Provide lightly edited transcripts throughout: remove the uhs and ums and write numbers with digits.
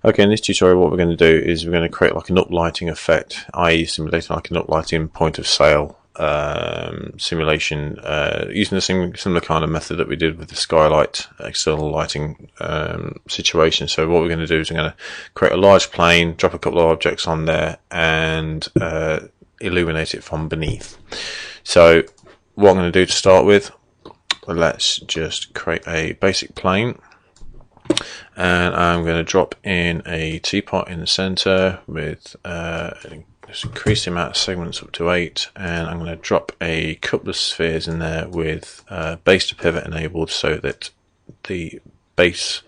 Okay, in this tutorial what we're going to do is we're going to create like an uplighting effect, i.e. simulating like an uplighting point of sale simulation using the similar kind of method that we did with the skylight external lighting situation. So what we're going to do is we're going to create a large plane, drop a couple of objects on there and illuminate it from beneath. So what I'm going to do to start with, let's just create a basic plane. And I'm going to drop in a teapot in the center with just increase the amount of segments up to 8, and I'm going to drop a couple of spheres in there with base to pivot enabled so that the base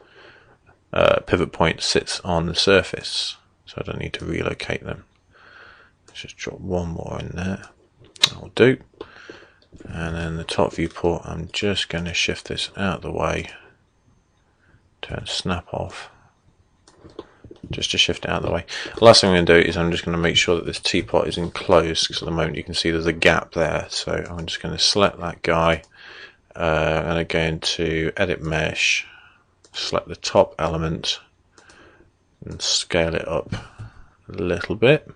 pivot point sits on the surface, so I don't need to relocate them. Let's just drop one more in there, that'll do. And then the top viewport, I'm just going to shift this out of the way, turn snap off, just to shift it out of the way. The last thing I'm going to do is I'm just going to make sure that this teapot is enclosed, because at the moment you can see there's a gap there. So I'm just going to select that guy and I'm going to edit mesh, select the top element and scale it up a little bit.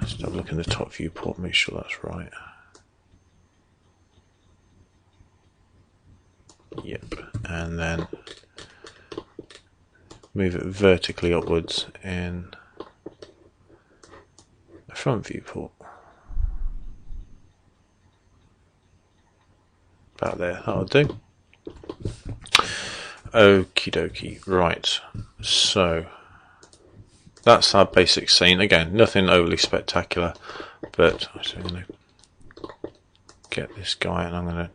Let's have a look in the top viewport, make sure that's right. Yep, and then move it vertically upwards in the front viewport. About there, that'll do. Okie dokie, right, so that's our basic scene. Again, nothing overly spectacular, but I'm going to get this guy and I'm going to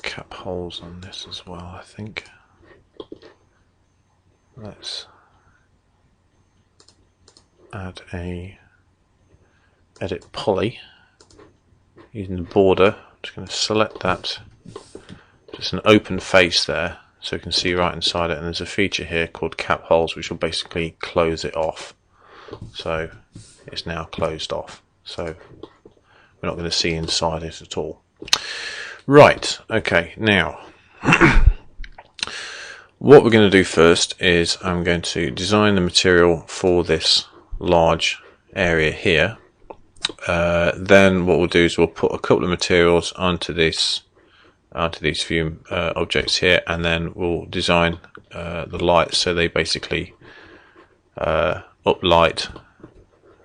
cap holes on this as well, I think. Let's add a edit poly using the border. I'm just going to select that, just an open face there so you can see right inside it, and there's a feature here called cap holes which will basically close it off. So it's now closed off, so we're not going to see inside it at all. Right, okay, now what we're going to do first is I'm going to design the material for this large area here. Then what we'll do is we'll put a couple of materials onto these few objects here, and then we'll design the lights so they basically uplight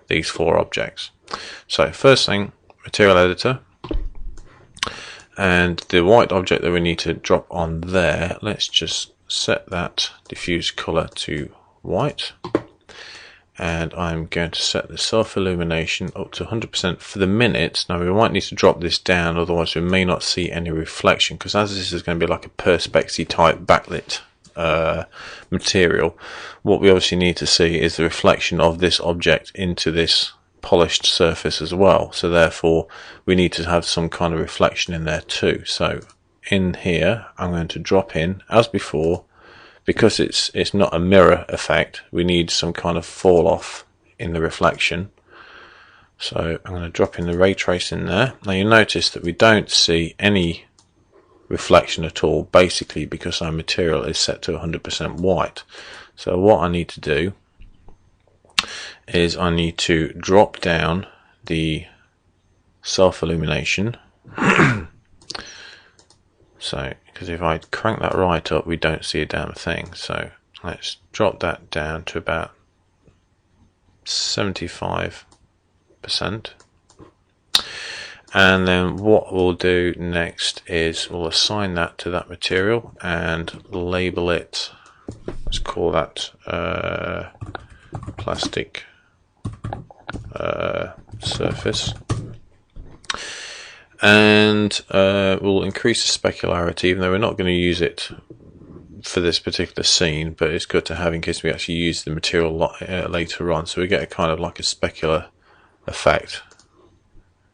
these 4 objects. So first thing, material editor. And the white object that we need to drop on there, let's just set that diffuse color to white, and I'm going to set the self illumination up to 100% for the minute. Now we might need to drop this down, otherwise we may not see any reflection, because as this is going to be like a perspexy type backlit material, what we obviously need to see is the reflection of this object into this polished surface as well, so therefore we need to have some kind of reflection in there too. So in here I'm going to drop in, as before, because it's not a mirror effect, we need some kind of fall off in the reflection. So I'm going to drop in the ray trace in there. Now you notice that we don't see any reflection at all, basically because our material is set to 100% white. So what I need to do is I need to drop down the self-illumination. So, because if I crank that right up, we don't see a damn thing. So let's drop that down to about 75%. And then what we'll do next is we'll assign that to that material and label it, let's call that plastic surface, and we'll increase the specularity, even though we're not going to use it for this particular scene, but it's good to have in case we actually use the material later on, so we get a kind of like a specular effect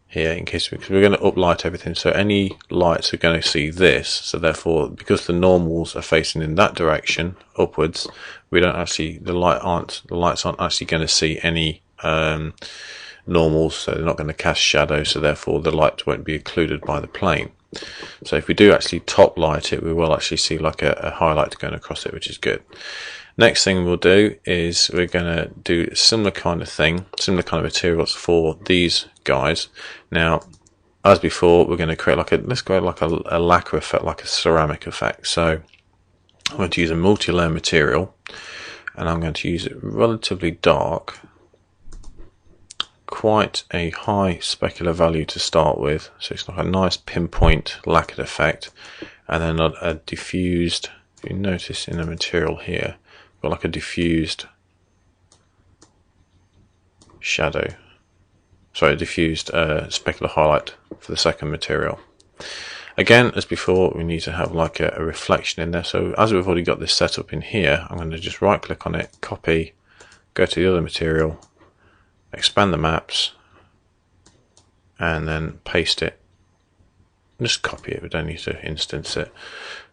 here, in case because we're going to uplight everything, so any lights are going to see this, so therefore because the normals are facing in that direction upwards, we don't actually, the lights aren't actually going to see any normals, so they're not going to cast shadow, so therefore the light won't be occluded by the plane. So if we do actually top light it, we will actually see like a highlight going across it, which is good. Next thing we'll do is we're going to do a similar kind of thing, similar kind of materials for these guys. Now, as before, we're going to create like let's go like a lacquer effect, like a ceramic effect. So I'm going to use a multi-layer material, and I'm going to use it relatively dark, quite a high specular value to start with, so it's like a nice pinpoint lacquered effect, and then a diffused, you notice in the material here, got like a diffused shadow, sorry, diffused specular highlight for the second material. Again, as before, we need to have like a reflection in there. So as we've already got this set up in here, I'm going to just right click on it, copy, go to the other material, expand the maps, and then paste it. Just copy it, we don't need to instance it.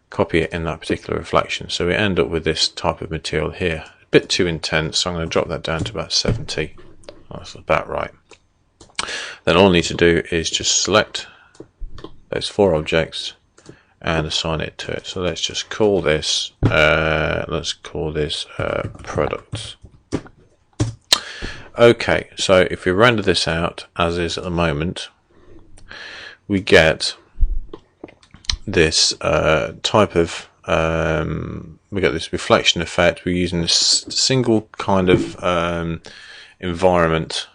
Copy it in that particular reflection. So we end up with this type of material here. A bit too intense, so I'm going to drop that down to about 70. That's about right. Then all I need to do is just select those 4 objects and assign it to it. So let's just call this products. Okay, so if we render this out as is at the moment, we get this type of we get this reflection effect. We're using this single kind of environment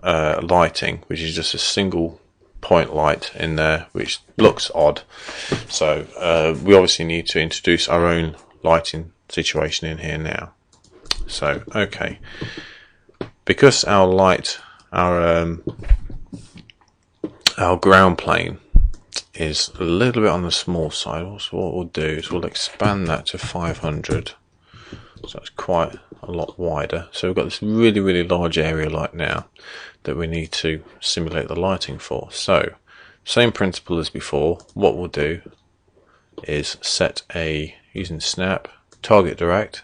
lighting, which is just a single point light in there, which looks odd. So we obviously need to introduce our own lighting situation in here now. So okay, because our ground plane is a little bit on the small side, so what we'll do is we'll expand that to 500, so it's quite a lot wider. So we've got this really large area like now that we need to simulate the lighting for. So same principle as before, what we'll do is set using snap, target direct,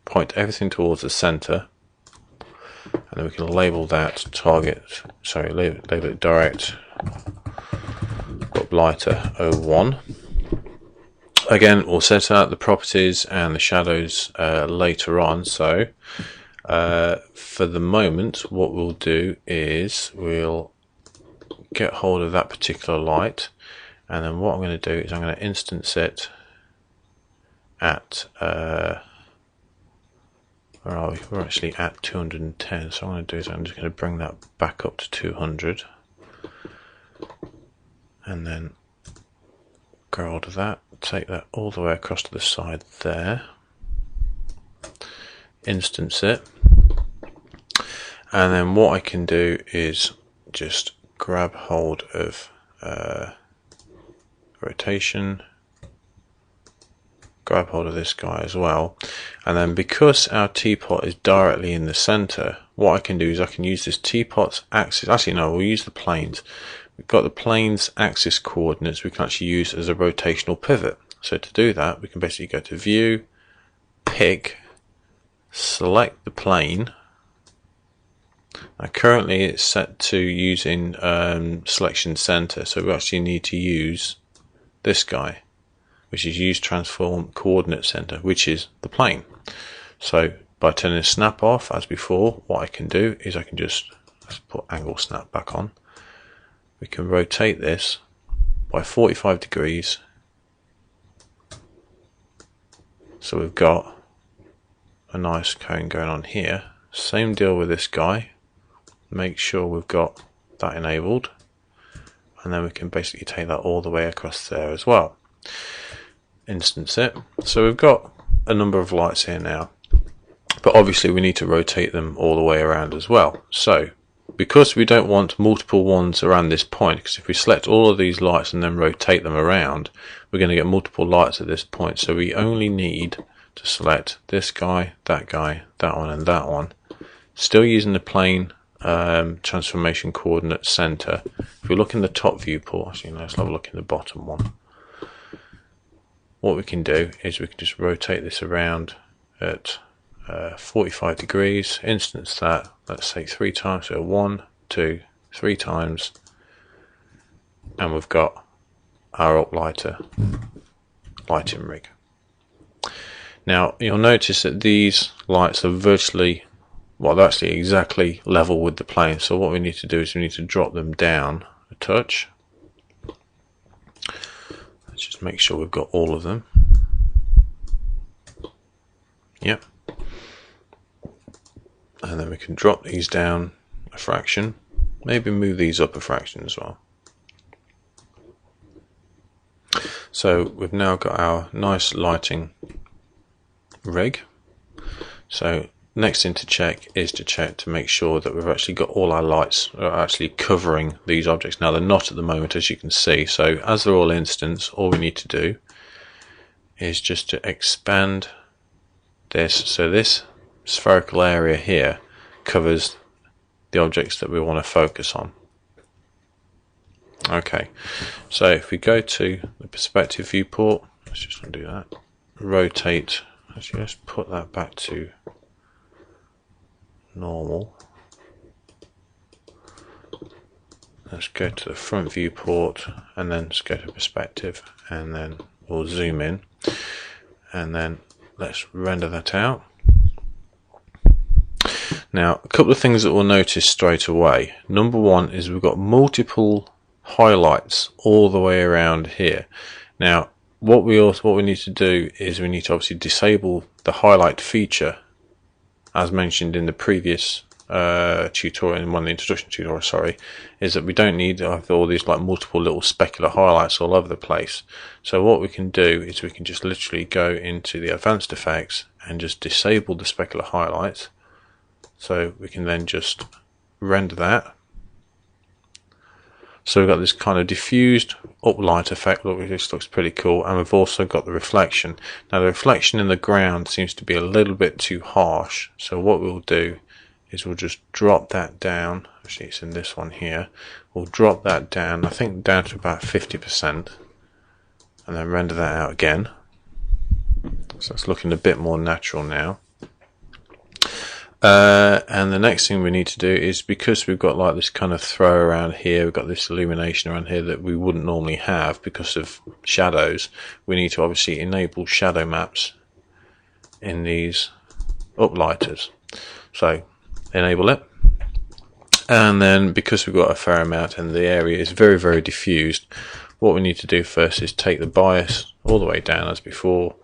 point everything towards the center, and then we can label that label it direct uplighter 01. Again, we'll set out the properties and the shadows later on. So for the moment, what we'll do is we'll get hold of that particular light, and then what I'm going to do is I'm going to instance it at where are we? We're actually at 210. So what I'm going to do is I'm just going to bring that back up to 200, and then go hold of that, take that all the way across to the side there, instance it, and then what I can do is just grab hold of rotation, grab hold of this guy as well, and then because our teapot is directly in the center, what I can do is I can use this teapot's axis. Actually no, we'll use the planes. We've got the plane's axis coordinates we can actually use as a rotational pivot. So to do that, we can basically go to view, pick, select the plane. Now currently it's set to using selection center, so we actually need to use this guy, which is use transform coordinate center, which is the plane. So by turning snap off as before, what I can do is I can just, let's put angle snap back on. We can rotate this by 45 degrees. So we've got a nice cone going on here. Same deal with this guy. Make sure we've got that enabled. And then we can basically take that all the way across there as well. Instance it. So we've got a number of lights here now. But obviously we need to rotate them all the way around as well. So because we don't want multiple ones around this point, because if we select all of these lights and then rotate them around, we're going to get multiple lights at this point. So we only need to select this guy, that one, and that one. Still using the plane transformation coordinate center. If we look in the top viewport, actually, let's have a look in the bottom one. What we can do is we can just rotate this around at 45 degrees, instance that, let's say 3 times, so 1, 2, 3 times, and we've got our uplighter lighting rig. Now you'll notice that these lights are virtually, well, they're actually exactly level with the plane. So what we need to do is we need to drop them down a touch. Let's just make sure we've got all of them. Yep. And then we can drop these down a fraction. Maybe move these up a fraction as well. So we've now got our nice lighting rig. So next thing to check is to make sure that we've actually got all our lights are actually covering these objects. Now they're not at the moment, as you can see. So as they're all instants, all we need to do is just to expand this. So this spherical area here covers the objects that we want to focus on. Okay, so if we go to the perspective viewport, let's just undo that, rotate, actually let's put that back to normal. Let's go to the front viewport and then let's go to perspective, and then we'll zoom in, and then let's render that out. Now a couple of things that we'll notice straight away. Number one is we've got multiple highlights all the way around here. Now what we need to do is we need to obviously disable the highlight feature, as mentioned in the previous tutorial, in one of the introduction tutorials, sorry, is that we don't need all these like multiple little specular highlights all over the place. So what we can do is we can just literally go into the advanced effects and just disable the specular highlights. So we can then just render that. So we've got this kind of diffused uplight effect. Look, this looks pretty cool. And we've also got the reflection. Now the reflection in the ground seems to be a little bit too harsh. So what we'll do is we'll just drop that down. Actually, it's in this one here. We'll drop that down, I think down to about 50%. And then render that out again. So it's looking a bit more natural now. And the next thing we need to do is, because we've got like this kind of throw around here, we've got this illumination around here that we wouldn't normally have because of shadows, we need to obviously enable shadow maps in these uplighters. So enable it, and then because we've got a fair amount and the area is very, very diffused, what we need to do first is take the bias all the way down as before.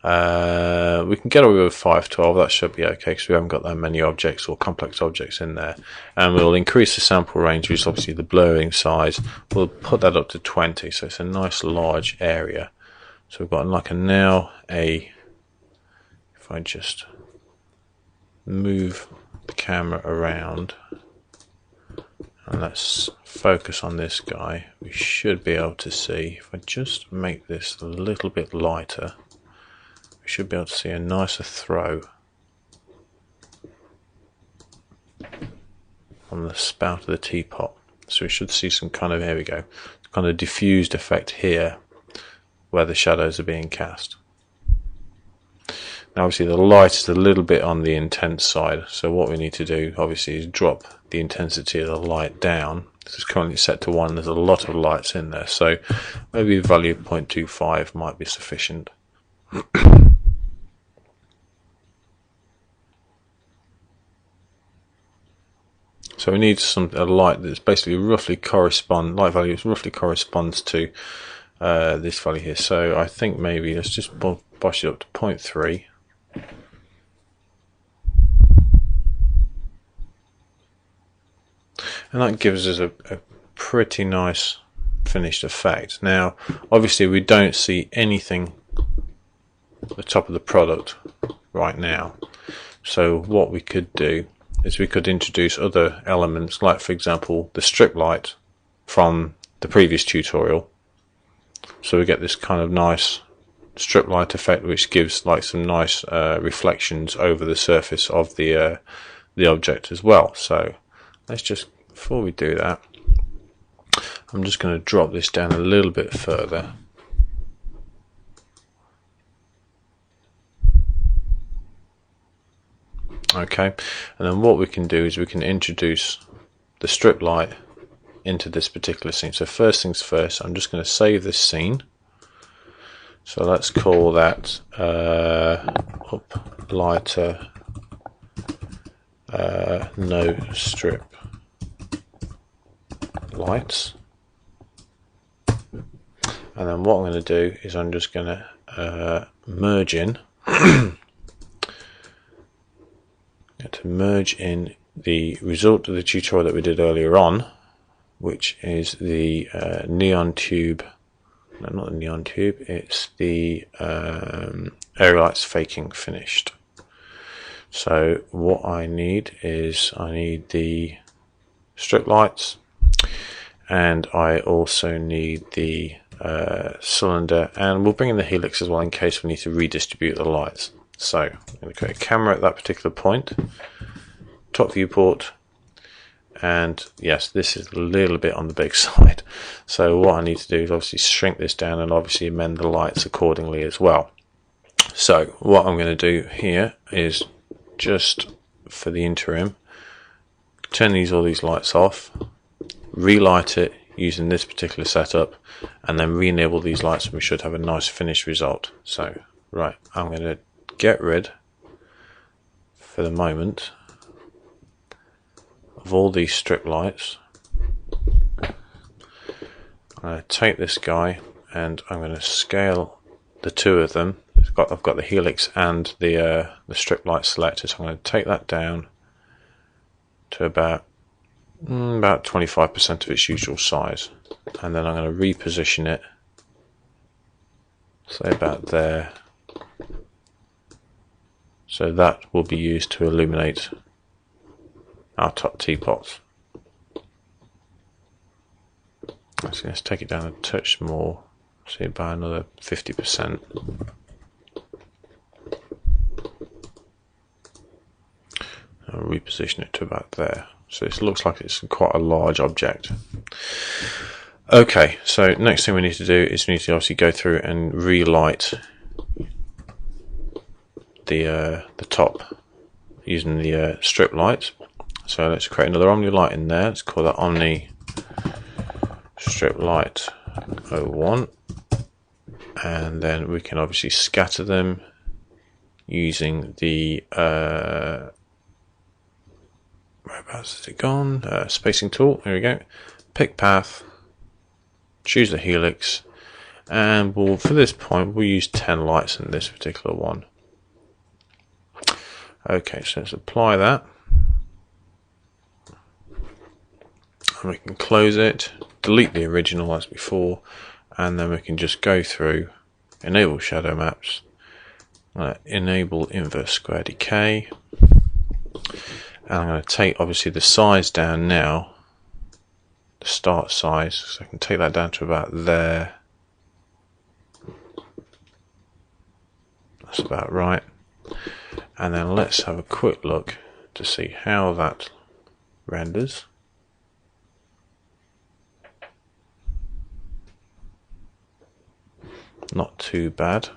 We can get away with 512, that should be okay because we haven't got that many objects or complex objects in there. And we'll increase the sample range, which is obviously the blurring size. We'll put that up to 20, so it's a nice large area. So we've got like if I just move the camera around and let's focus on this guy, we should be able to see, if I just make this a little bit lighter, should be able to see a nicer throw on the spout of the teapot. So we should see some kind of, here we go, kind of diffused effect here where the shadows are being cast. Now obviously the light is a little bit on the intense side, so what we need to do obviously is drop the intensity of the light down. This is currently set to 1, there's a lot of lights in there, so maybe a value of 0.25 might be sufficient. So we need a light that's basically roughly light value roughly corresponds to this value here. So I think maybe let's just push it up to 0.3. And that gives us a pretty nice finished effect. Now obviously we don't see anything at the top of the product right now. So what we could do is we could introduce other elements, like for example the strip light from the previous tutorial. So we get this kind of nice strip light effect which gives like some nice reflections over the surface of the object as well. So let's just, before we do that, I'm just going to drop this down a little bit further. Okay, and then what we can do is we can introduce the strip light into this particular scene. So first things first, I'm just going to save this scene. So let's call that uplighter no strip lights. And then what I'm going to do is I'm just going to merge in to merge in the result of the tutorial that we did earlier on, which is the neon tube. No, not the neon tube, it's the area lights faking finished. So what I need is I need the strip lights, and I also need the cylinder, and we'll bring in the helix as well in case we need to redistribute the lights. So I'm going to create a camera at that particular point, top viewport, and yes, this is a little bit on the big side. So what I need to do is obviously shrink this down and obviously amend the lights accordingly as well. So what I'm going to do here is, just for the interim, turn all these lights off, relight it using this particular setup, and then re-enable these lights, and we should have a nice finished result. So right, I'm going to get rid for the moment of all these strip lights. I'm going to take this guy and I'm going to scale the two of them. I've got the helix and the strip light selected, so I'm going to take that down to about 25% of its usual size, and then I'm going to reposition it, say about there. So that will be used to illuminate our top teapots. So let's take it down a touch more, say by another 50%. I'll reposition it to about there. So this looks like it's quite a large object. Okay, so next thing we need to do is we need to obviously go through and relight the top using the strip lights. So let's create another Omni light in there. Let's call that Omni strip light 01, and then we can obviously scatter them using the whereabouts has it gone? Spacing tool. There we go. Pick path. Choose the helix, and we'll, for this point, we'll use 10 lights in this particular one. Okay, so let's apply that, and we can close it, delete the original as before, and then we can just go through, enable shadow maps, enable inverse square decay, and I'm going to take obviously the size down now, the start size, so I can take that down to about there. That's about right. And then let's have a quick look to see how that renders. Not too bad.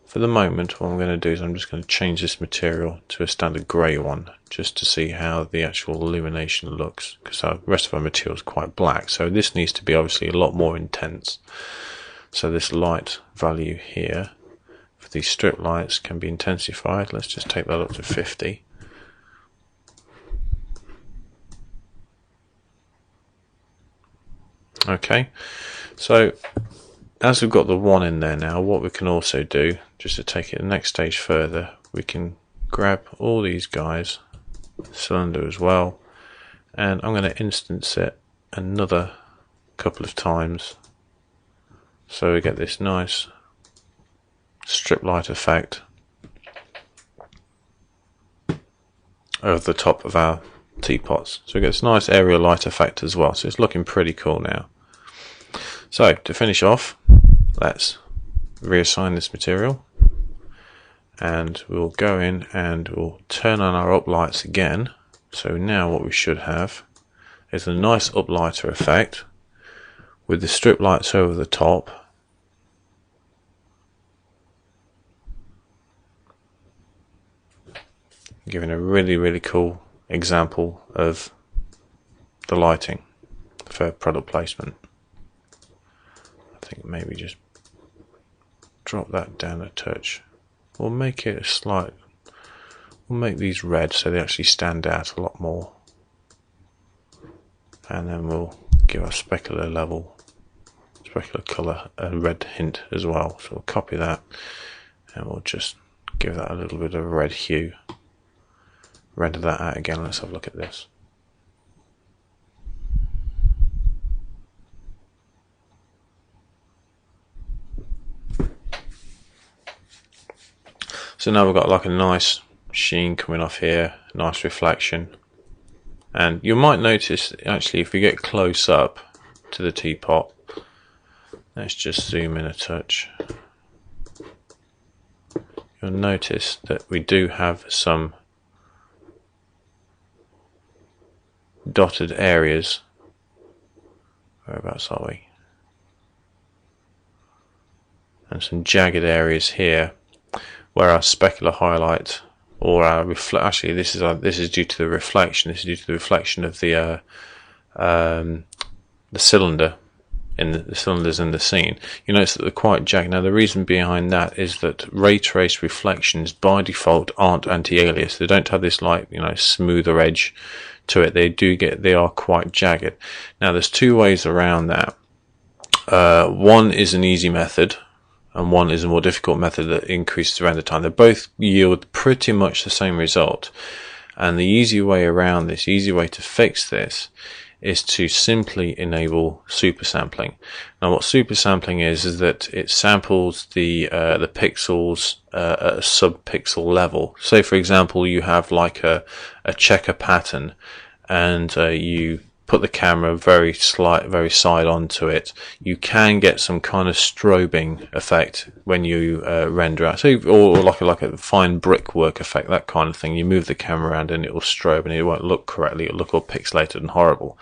For the moment, what I'm going to do is I'm just going to change this material to a standard grey one, just to see how the actual illumination looks, because the rest of our material is quite black, so this needs to be obviously a lot more intense. So this light value here for these strip lights can be intensified. Let's just take that up to 50. Okay, so as we've got the one in there now, what we can also do, just to take it the next stage further, we can grab all these guys, cylinder as well, and I'm going to instance it another couple of times so we get this nice strip light effect over the top of our teapots. So we get this nice area light effect as well, so it's looking pretty cool now. So to finish off, let's reassign this material, and we'll go in and we'll turn on our uplights again. So now what we should have is a nice uplighter effect with the strip lights over the top, giving a really cool example of the lighting. for product placement. I think maybe just drop that down a touch. We'll make it a slight, we'll make these red so they actually stand out a lot more. And then we'll give our specular colour a red hint as well. So we'll copy that and we'll just give that a little bit of a red hue. Render that out again. Let's have a look at this. So now we've got like a nice sheen coming off here, nice reflection. And you might notice actually if we get close up to the teapot, let's just zoom in a touch. You'll notice that we do have some dotted areas. Whereabouts are we? And some jagged areas here where our specular highlight or our actually this is due to the reflection. This is due to the reflection of the cylinder in the cylinders in the scene. You notice that they're quite jagged. Now the reason behind that is that ray trace reflections by default aren't anti-alias. They don't have this like smoother edge to it. They are quite jagged. Now there's two ways around that. One is an easy method and one is a more difficult method that increases render time. They both yield pretty much the same result, and the easy way around this, easy way to fix this, is to simply enable super sampling. Now what super sampling is that it samples the pixels at a sub-pixel level. Say for example you have like a checker pattern and you put the camera very side onto it. You can get some kind of strobing effect when you render out, so, or like a fine brickwork effect, that kind of thing. You move the camera around and it will strobe and it won't look correctly. It'll look all pixelated and horrible.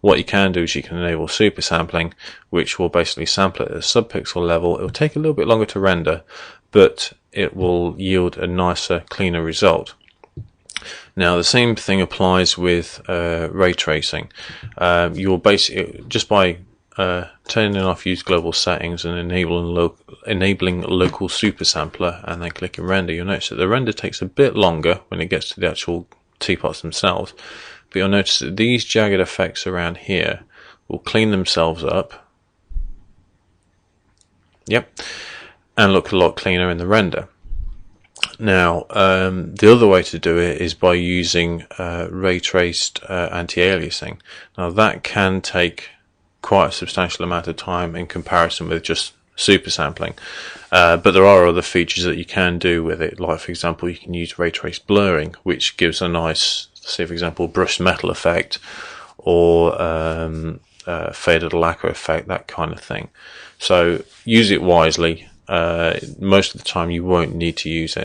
What you can do is you can enable super sampling, which will basically sample it at a sub-pixel level. It will take a little bit longer to render, but it will yield a nicer, cleaner result. Now the same thing applies with ray tracing. You'll basically, just by turning off use global settings and enabling local super sampler and then clicking render, you'll notice that the render takes a bit longer when it gets to the actual teapots themselves, but you'll notice that these jagged effects around here will clean themselves up, and look a lot cleaner in the render. Now the other way to do it is by using ray traced anti-aliasing. Now that can take quite a substantial amount of time in comparison with just super sampling, but there are other features that you can do with it. Like for example, you can use ray trace blurring, which gives a nice, say for example, brushed metal effect, or faded lacquer effect, that kind of thing. So use it wisely. Most of the time you won't need to use it.